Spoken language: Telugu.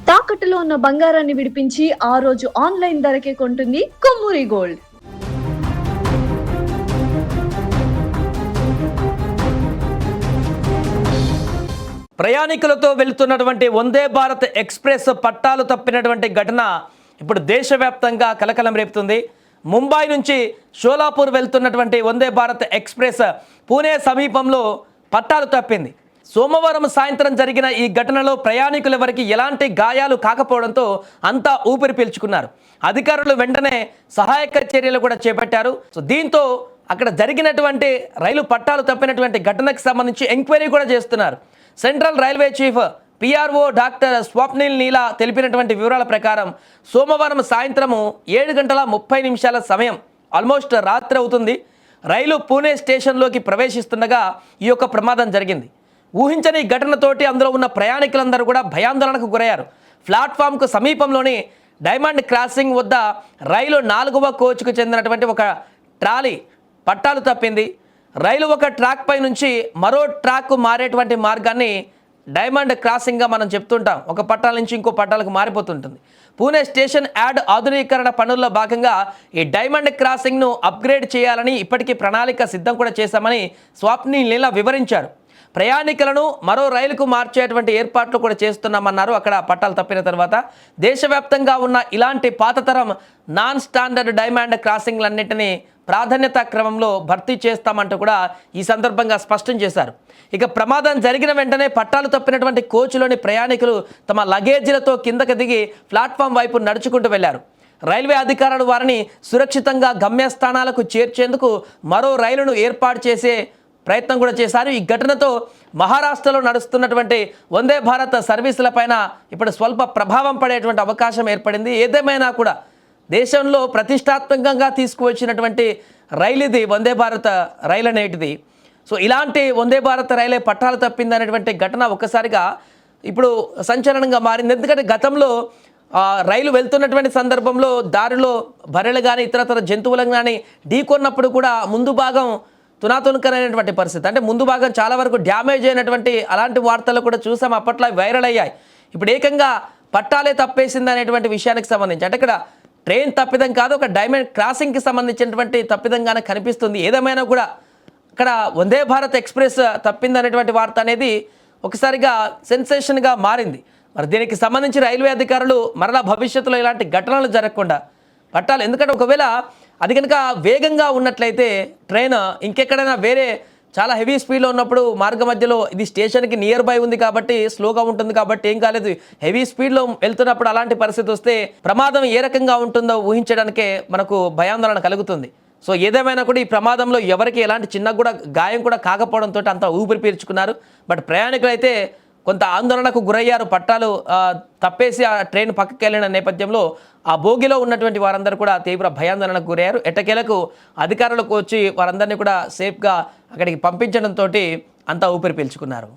తాకట్టులో ఉన్న బంగారాన్ని విడిపించి ఆ రోజు ఆన్లైన్ ధరకే కొంటుంది కొమ్మూరి గోల్డ్. ప్రయాణికులతో వెళ్తున్నటువంటి వందే భారత్ ఎక్స్ప్రెస్ పట్టాలు తప్పినటువంటి ఘటన ఇప్పుడు దేశవ్యాప్తంగా కలకలం రేపుతుంది. ముంబై నుంచి షోలాపూర్ వెళ్తున్నటువంటి వందే భారత్ ఎక్స్ప్రెస్ పూణే సమీపంలో పట్టాలు తప్పింది. సోమవారం సాయంత్రం జరిగిన ఈ ఘటనలో ప్రయాణికులెవరికి ఎలాంటి గాయాలు కాకపోవడంతో అంతా ఊపిరి పీల్చుకున్నారు. అధికారులు వెంటనే సహాయక చర్యలు కూడా చేపట్టారు. దీంతో అక్కడ జరిగినటువంటి రైలు పట్టాలు తప్పినటువంటి ఘటనకు సంబంధించి ఎంక్వైరీ కూడా చేస్తున్నారు. Central railway chief PRO doctor Swapnil Neela తెలిపినటువంటి వివరాల ప్రకారం సోమవారం సాయంత్రము 7:30 సమయం, ఆల్మోస్ట్ రాత్రి అవుతుంది. రైలు పూణే స్టేషన్లోకి ప్రవేశిస్తుండగా ఈ యొక్క ప్రమాదం జరిగింది. ఊహించని ఘటనతోటి అందులో ఉన్న ప్రయాణికులందరూ కూడా భయాందోళనకు గురయ్యారు. ప్లాట్ఫామ్కు సమీపంలోని డైమండ్ క్రాసింగ్ వద్ద రైలు 4వ కోచ్కు చెందినటువంటి ఒక ట్రాలీ పట్టాలు తప్పింది. రైలు ఒక ట్రాక్ పై నుంచి మరో ట్రాక్కు మారేటువంటి మార్గాన్ని డైమండ్ క్రాసింగ్గా మనం చెప్తుంటాం. ఒక పట్టాల నుంచి ఇంకో పట్టాలకు మారిపోతుంటుంది. పూణే స్టేషన్ యార్డ్ ఆధునీకరణ పనుల్లో భాగంగా ఈ డైమండ్ క్రాసింగ్ను అప్గ్రేడ్ చేయాలని ఇప్పటికీ ప్రణాళిక సిద్ధం కూడా చేశామని స్వప్నిల్ నీలా వివరించారు. ప్రయాణికులను మరో రైలుకు మార్చేటువంటి ఏర్పాట్లు కూడా చేస్తున్నామన్నారు. అక్కడ పట్టాలు తప్పిన తర్వాత దేశవ్యాప్తంగా ఉన్న ఇలాంటి పాతతరం నాన్ స్టాండర్డ్ డైమండ్ క్రాసింగ్లన్నింటినీ ప్రాధాన్యత క్రమంలో భర్తీ చేస్తామంటూ కూడా ఈ సందర్భంగా స్పష్టం చేశారు. ఇక ప్రమాదం జరిగిన వెంటనే పట్టాలు తప్పినటువంటి కోచ్లోని ప్రయాణికులు తమ లగేజీలతో కిందకి దిగి ప్లాట్ఫామ్ వైపు నడుచుకుంటూ వెళ్లారు. రైల్వే అధికారులు వారిని సురక్షితంగా గమ్యస్థానాలకు చేర్చేందుకు మరో రైలును ఏర్పాటు చేసే ప్రయత్నం కూడా చేశారు. ఈ ఘటనతో మహారాష్ట్రలో నడుస్తున్నటువంటి వందే భారత్ సర్వీసులపైన ఇప్పుడు స్వల్ప ప్రభావం పడేటువంటి అవకాశం ఏర్పడింది. ఏదేమైనా కూడా దేశంలో ప్రతిష్టాత్మకంగా తీసుకువచ్చినటువంటి రైలు ఇది, వందే భారత్ రైలు అనేటిది. సో ఇలాంటి వందే భారత్ రైలే పట్టాలు తప్పింది అనేటువంటి ఘటన ఒక్కసారిగా ఇప్పుడు సంచలనంగా మారింది. ఎందుకంటే గతంలో రైలు వెళ్తున్నటువంటి సందర్భంలో దారిలో బర్రెలు కానీ ఇతరతర జంతువులను కానీ ఢీకొన్నప్పుడు కూడా ముందు భాగం తునాతునకరైనటువంటి పరిస్థితి, అంటే ముందు భాగం చాలా వరకు డ్యామేజ్ అయినటువంటి అలాంటి వార్తలు కూడా చూసాం. అప్పట్లో వైరల్ అయ్యాయి. ఇప్పుడు ఏకంగా పట్టాలే తప్పేసింది అనేటువంటి విషయానికి సంబంధించి, అంటే ఇక్కడ ట్రైన్ తప్పిదం కాదు, ఒక డైమండ్ క్రాసింగ్కి సంబంధించినటువంటి తప్పిదంగానే కనిపిస్తుంది. ఏదేమైనా కూడా ఇక్కడ వందే భారత్ ఎక్స్ప్రెస్ తప్పింది అనేటువంటి వార్త అనేది ఒకసారిగా సెన్సేషన్గా మారింది. మరి దీనికి సంబంధించి రైల్వే అధికారులు మరలా భవిష్యత్తులో ఇలాంటి ఘటనలు జరగకుండా పట్టాలి. ఎందుకంటే ఒకవేళ అది కనుక వేగంగా ఉన్నట్లయితే ట్రైన్ ఇంకెక్కడైనా వేరే చాలా హెవీ స్పీడ్లో ఉన్నప్పుడు మార్గ మధ్యలో ఇది స్టేషన్కి నియర్ బై ఉంది కాబట్టి స్లోగా ఉంటుంది కాబట్టి ఏం కాలేదు. హెవీ స్పీడ్లో వెళ్తున్నప్పుడు అలాంటి పరిస్థితి వస్తే ప్రమాదం ఏ రకంగా ఉంటుందో ఊహించడానికే మనకు భయాందోళన కలుగుతుంది. సో ఏదేమైనా కూడా ఈ ప్రమాదంలో ఎవరికి ఎలాంటి చిన్న కూడా గాయం కూడా కాకపోవడంతో అంతా ఊపిరి పీల్చుకున్నారు. బట్ ప్రయాణికులు అయితే కొంత ఆందోళనకు గురయ్యారు. పట్టాలు తప్పేసి ఆ ట్రైన్ పక్కకి వెళ్ళిన నేపథ్యంలో ఆ బోగిలో ఉన్నటువంటి వారందరూ కూడా తీవ్ర భయాందోళనకు గురయ్యారు. ఎట్టకేలకు అధికారులకు వచ్చి వారందరినీ కూడా సేఫ్గా అక్కడికి పంపించడంతో అంతా ఊపిరి పీల్చుకున్నారు.